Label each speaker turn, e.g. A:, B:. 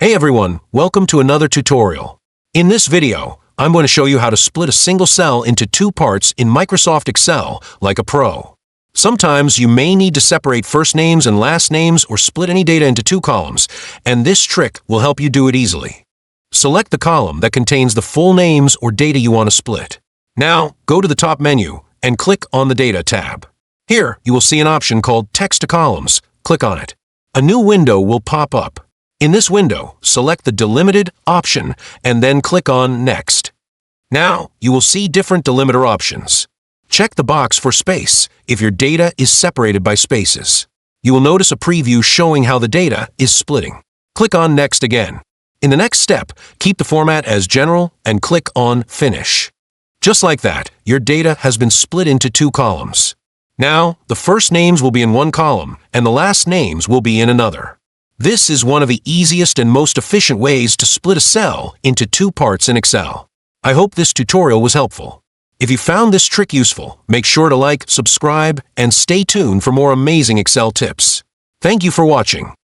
A: Hey everyone, welcome to another tutorial. In this video, I'm going to show you how to split a single cell into two parts in Microsoft Excel like a pro. Sometimes you may need to separate first names and last names or split any data into two columns, and this trick will help you do it easily. Select the column that contains the full names or data you want to split. Now, go to the top menu and click on the Data tab. Here, you will see an option called Text to Columns. Click on it. A new window will pop up. In this window, select the Delimited option and then click on Next. Now, you will see different delimiter options. Check the box for space if your data is separated by spaces. You will notice a preview showing how the data is splitting. Click on Next again. In the next step, keep the format as General and click on Finish. Just like that, your data has been split into two columns. Now, the first names will be in one column and the last names will be in another. This is one of the easiest and most efficient ways to split a cell into two parts in Excel. I hope this tutorial was helpful. If you found this trick useful, make sure to like, subscribe, and stay tuned for more amazing Excel tips. Thank you for watching.